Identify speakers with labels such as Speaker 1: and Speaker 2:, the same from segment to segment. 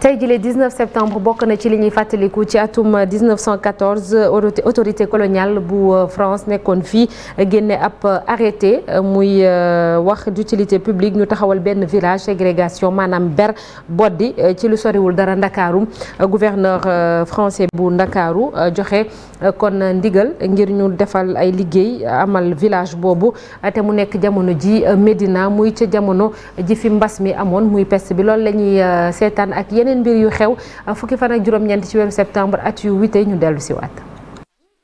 Speaker 1: tey jii le 19 septembre bokk na ci li ñuy fàttaliku ci atum 1914 autorité coloniale bu France nekkoon fii génne ab arrêté muy wax d'utilité publique ñu taxawal benn village ségrégation maanaam ber boddi ci lu soriwul dara Ndakaaru gouverneur français bu Ndakaaru joxe kon ndigal ngir ñu defal ay liggéey amal village boobu te mu nekk jamono ji Médina muy ca jamono ji fi mbas mi amoon muy peste bi loolu la ñuy seetaan ak yeneen mbir yu xew fukki fan ak juróom-ñeent ci weeru septembre at yu wite ñu dellu si waat.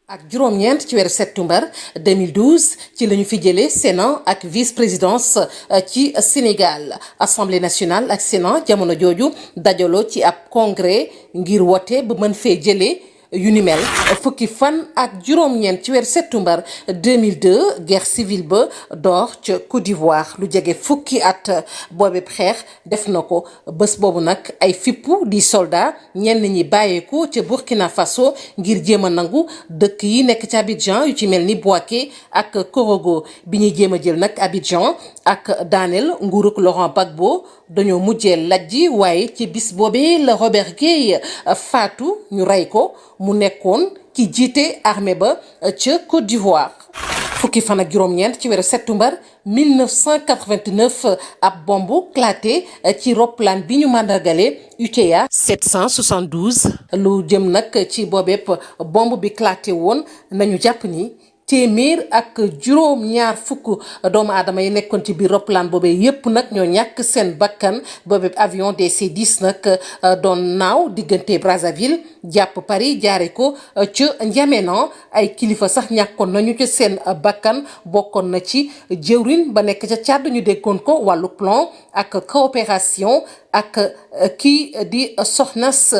Speaker 2: ak juróom-ñeent ci weeru septembre 2012 ci la ñu fi jëlee Sénat ak vice-présidence ci Sénégal Assemblée nationale ak Sénat jamono jooju dajaloo ci ab congrès ngir wote ba mën fee jëlee yu ni mel fukki fan ak juróom-ñeent ci weeru septembre 2002 guerre civile ba door ca Côte d'Ivoire lu jege fukki at boobee xeex def na ko bés boobu nag ay fippu di soldat ñenn ñi bàyyeeku ca Burkina Faso ngir jéem a nangu dëkk yi nekk ci Abidjan yu ci mel ni Bouaké ak Korogo bi ñuy jéem a jël nag Abidjan ak daaneel nguurug Laurent Gbagbo dañoo mujjee lajji waaye ci bis boobee la Robert Gueye faatu ñu rey ko mu nekkoon ki jiite armée ba ca Côte d'Ivoire fukki fan ak juróom-ñeent ci weeru septembre 1989 ab bombu claté ci roplaan bi ñu màndargale UTA 772 lu jëm nag ci boobeep bomb bi claté woon nañu jàpp ni téeméer ak juróom-ñaar fukk doomu aadama yi nekkoon ci biir roplaan boobee yépp nag ñoo ñàkk seen bakkan boobee avion DC-10 nag doon naaw diggante Brazzaville jàpp Paris jaare ko ca N'Djamena ay kilifa sax ñàkkoon nañu ci seen bakkan bokkoon na ci jëwrin ba nekk ca Tchad ñu déggoon ko wàllu plan ak coopération ak kii di soxnas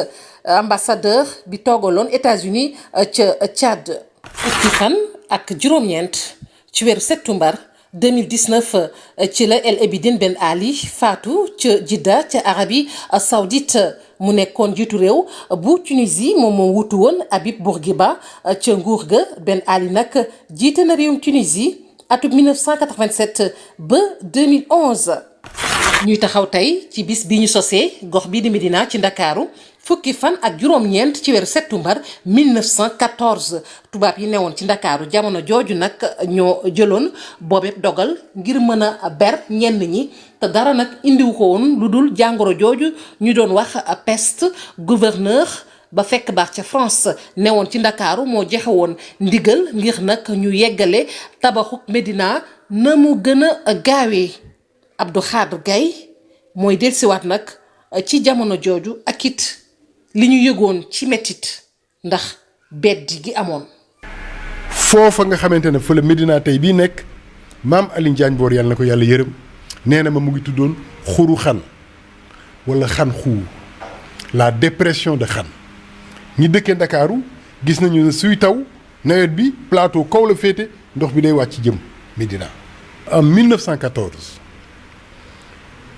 Speaker 2: ambassadeur bi toogaloon États-Unis ca Tchad fukki fan ak juróom-ñeent ci weeru septembre 2019 ci la El Ebidine Ben Ali faatu ca Jidda ca Arabie Saoudite mu nekkoon jiitu réew bu Tunisie moom moo wutu woon Habib Bourguiba ca nguur ga Ben Ali nag jiite na réewum Tunisie atum 1987 ba 2011 ñuy taxaw tey ci bis bi ñu sosee gox bii di Médina ci Ndakaaru fukki fan ak juróom-ñeent ci weeru septembre 1914 tubaab yi newoon ci Ndakaaru jamono jooju nag ñoo jëloon boobeeb dogal ngir mën a ber ñenn ñi te dara nag indiwu ko woon lu dul jàngoro jooju ñu doon wax peste gouverneur ba fekk baax ca France newoon ci Ndakaaru moo joxe woon ndigal ngir nag ñu yeggale tabaxuk Médina na mu gën a gaawee Abdou Khadre Gaye mooy dellusiwaat nag ci jamono jooju ak it li ñu yëgoon ci mettit ndax beddi gi amoon.
Speaker 3: foofa nga xamante ne fa la Médina tey bii nekk maam Alioune Diagne Boor yàlla na ko yàlla yërëm nee na ma mu ngi tuddoon xuru xan wala xan xuu la dépression de xan ñi dëkkee Ndakaaru gis nañu ne suy taw nawet bi plateau kaw la féete ndox bi day wàcc jëm Médina. en 1914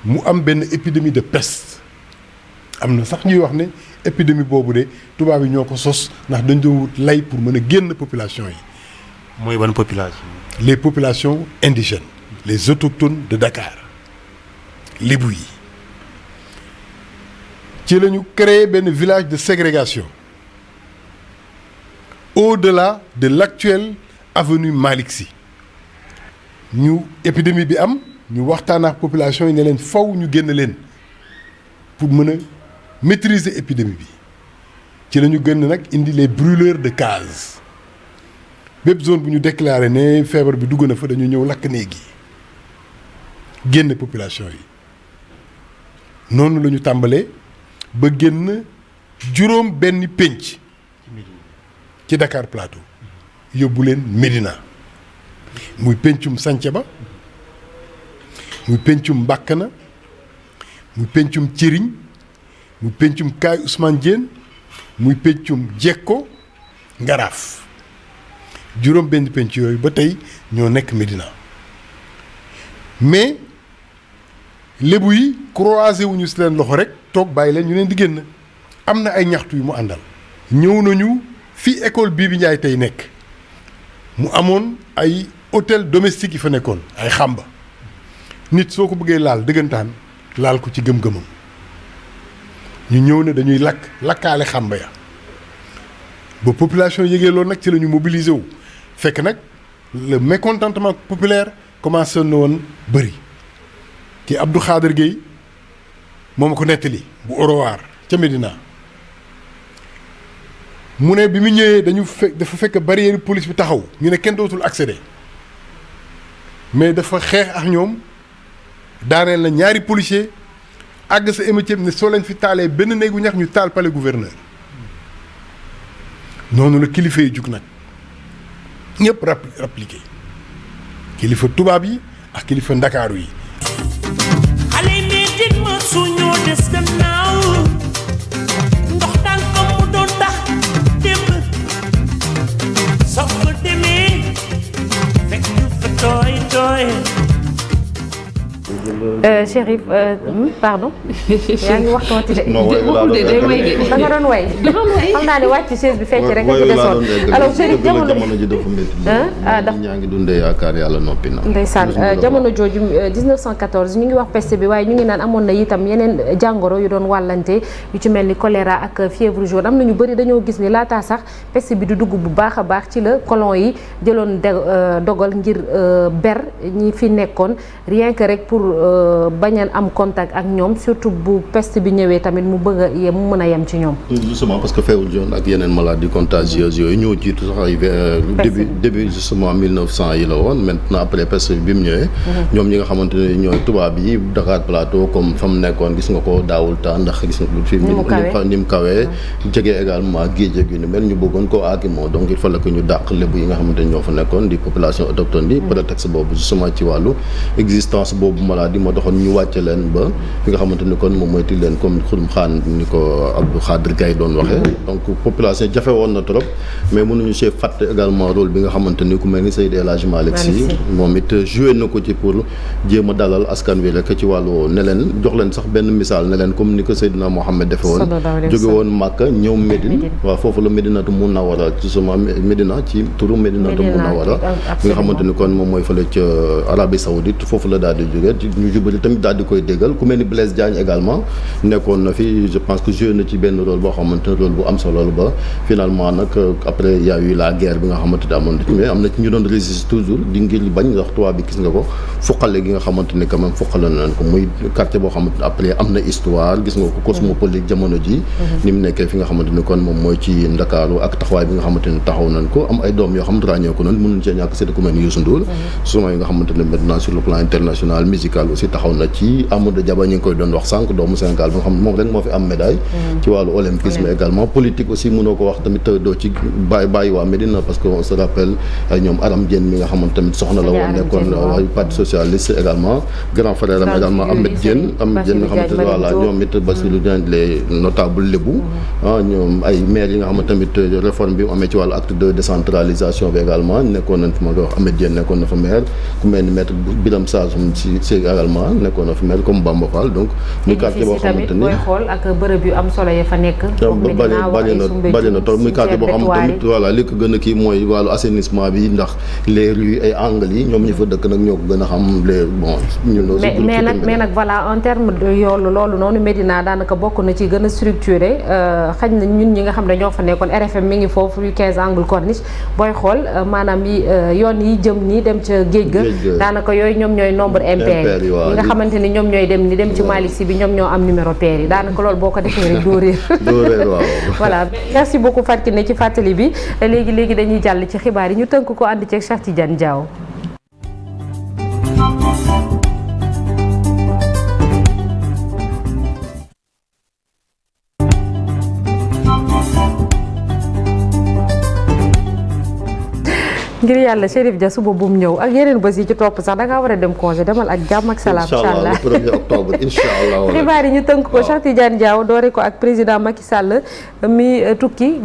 Speaker 3: mu am benn épidémie de peste am na sax ñuy wax ne épidémie boobu de tubaab yi ñoo ko sos ndax dañ doon wut lay pour mën a génn population yi.
Speaker 4: mooy ban population.
Speaker 3: les populations indigènes les autochtones de Dakar lébu yi ci la ñu créé benn village de ségrégation au-delà de l'actuelle avenue Malick Sy ñu épidémie bi am ñu waxtaan ak population yi ne leen faw ñu génn leen pour mën a maîtriser épidémie bi ci la ñu gën nag indi les brûleurs de case bépp zone bu ñu déclaré ne feebar bi dugg na fa dañu ñëw lakk néeg yi génn population yi noonu la ñu tàmbalee ba génn juróom benn pénc ci Dakar Plateau yóbbu leen Médina muy péncum Santhiaba muy péncum Mbàkkana muy péncum Cëriñ muy péncum Kaay Ousmane Diène muy péncum Jekko Ngaraaf juróom benn pénc yooyu ba tey ñoo nekk Médina mais lébu yi croisé wuñu si leen loxo rek toog bàyyi leen ñu leen di génn am na ay ñaxtu yu mu àndal ñëw nañu fii école Bibi Ndiaye tey nekk mu amoon ay hôtel domestique yi fa nekkoon ay xàmba nit soo ko bëggee laal dëggantaan laal ko ci gëm-gëmam ñu ñëw ne dañuy lakkaale xàmba ya ba population yëgee loolu nag ci la ñu mobiliser wu fekk nag le mécontentement populaire commencé na woon bëri ki Abdou Khader Gueye moo ma ko nettali bu Orowaar ca Médina mu ne bi mu ñëwee dafa fekk barrière police bi taxaw ñu ne kenn dootul accéder mais dafa xeex ak ñoom daaneel na ñaari policier àgg sa émétier ne soo leen fi taalee benn néegu ñax ñu taal palais gouverneur noonu la kilifa yi jug nag ñëpp rappliqué kilifa tubaab yi ak kilifa ndakaaru yi.
Speaker 5: xale yi meetit ma suñoo des gannaaw ndox tànkam mu doon tax démb soo ko demee fekk fa tooy tooy.
Speaker 1: Chérif pardon yaa ngi wax tuuti de. da nga doon way. xam naa ne wàcc chaise bi fecc rek. wayu laa doon dégg alors Chérif jamono ji dafa métti. ñaa ngi dundee yaakaar yàlla noppi na. ndeysaan jamono jooju 1914 ñu ngi wax peste bi waaye ñu ngi naan amoon na itam yeneen jàngoro yu doon wàllante yu ci mel ni choléra ak fièvre jaune am na ñu bëri dañoo gis ni laataa sax peste bi du dugg bu baax a baax ci la colon yi jëloon dogal ngir ber ñi fi nekkoon rien que rek pour bañ a am contact ak ñoom surtout bu peste bi ñëwee tamit mu bëgg a yem mu mën a yem ci ñoom.
Speaker 6: justement parce que fièvre jaune ak yeneen maladies contagieuses yooyu ñoo jiitu sax ay début justement 1900 yi la woon maintenant après peste bi mu ñëwee. ñoom ñi nga xamante ne ñooy tubaab yi Dakar Plateau comme fa mu nekkoon gis nga ko daawul taa ndax gis nga fi ni mu kawee jege également géej gi ni mel ñu bëggoon koo aakimoo donc il fallait que ñu dàq lébu yi nga xamante ne ñoo fa nekkoon di population autochtone bi prétexte boobu justement ci wàllu existence boobu maladie moo taxoon ñu wàcce leen ba fi nga xamante ni kon moom moytu leen comme xurum xaan ni ko Abdou Khader Gaye doon waxee donc population jafe woon na trop mais mënuñu see fàtte également rôle bi nga xamante ni ku mel ni Seydi El Hadji Malick Sy moom it joué na ko ci pour jéem a dalal askan wi rek ci wàllu ne leen jox leen sax benn misaal ne leen comme ni ko Seydina Mohamed defe woon jóge woon Màkka ñëw Médine waaw foofu la Médinatu Munawara ci sama Médina ci turu Médinatu Munawara bi nga xamante ni kon moom mooy fële ca Arabie Saoudite foofu la daal di jóge ñu jubali tamit daal di koy déggal ku mel ni Blaise Diagne également nekkoon na fi je pense que joué na ci benn rôle boo xamante ne rôle bu am solo la ba finalement nag après y a eu la guerre bi nga xamante ne amoon na ci mais am na ci ñu doon résister toujours di ngir bañ ndax tubaab bi gis nga ko fuqale gi nga xamante ni quand même fuqale nañ ko muy quartier boo xamante ne après am na histoire gis nga ko cosmopolite jamono ji ni mu nekkee fi nga xamante ni kon moom mooy ci Ndakaaru ak taxawaay bi nga xamante ni taxaw nañ ko am ay doom yoo xam ne ràññee ko nañ mënuñ cee ñàkk seeti ku mel ni Youssou Ndour souvent yi nga xamante ne maintenant sur le plan international musical aussi taxaw na ci Amadou Diaba ñu ngi koy doon wax sànq doomu Sénégal bi nga xam ne moom rek moo fi am médaille ci wàllu olympisme également politique aussi mënoo ko wax tamit doo ci bàyyi waa Médina parce que on se rappelle ay ñoom Aram Diène mi nga xamante tamit soxna la woon nekkoon waaye parti socialiste également grand frère am également Ahmed Diène nga xamante ne voilà ñoom it Bassirou Diagne les notables lébu ñoom ay maire yi nga xamante tamit réforme bi mu amee ci wàllu acte de décentralisation bi également nekkoon nañ fi ma koy wax Ahmed Diène nekkoon na fa maire ku mel ni maître Biram Sassoum si également nekkoon na fi maire comme Bamba Fall donc muy quartier boo xamante ni
Speaker 1: booy xool ak bërëb yu am solo ya fa nekk
Speaker 6: bari na trop muy quartier boo xam tamit voilà li ko gën a kii mooy wàllu assainissement bi ndax les rues ay angles yi ñoom ñu fa dëkk nag ñoo ko gën a xam les bon ñun
Speaker 1: mais nag voilà en terme de yoolu loolu noonu Médina daanaka bokk na ci gën a structuré xaj na ñun ñi nga xam ne ñoo fa nekkoon RFM mi ngi foofu rue 15 angle Corniche booy xool maanaam yi yoon yi jëm nii dem ca géej ga daanaka yooyu ñoom ñooy nombre impair yi nga xamante ni ñoom ñooy dem ni dem ci Malick Sy bi ñoom ñoo am numéro pair yi daanaka loolu boo ko defee rek doo réer
Speaker 6: waaw
Speaker 1: voilà merci beaucoup Fatou Kiné ci fàttali bi léegi dañuy jàll ci xibaar yi ñu tënk ko ànd ceeg Cheikh Tidiane Diaw. ngir yàlla Chérif Dia suba bu mu ñëw ak yeneen bés yi ci topp sax da ngaa war a dem congé demal ak jàmm ak salaam. incha allah
Speaker 6: le 1er octobre incha allah.
Speaker 1: xibaar yi ñu tënk ko Cheikh Tidiane Diaw doore ko ak président Macky Sall mi tukki.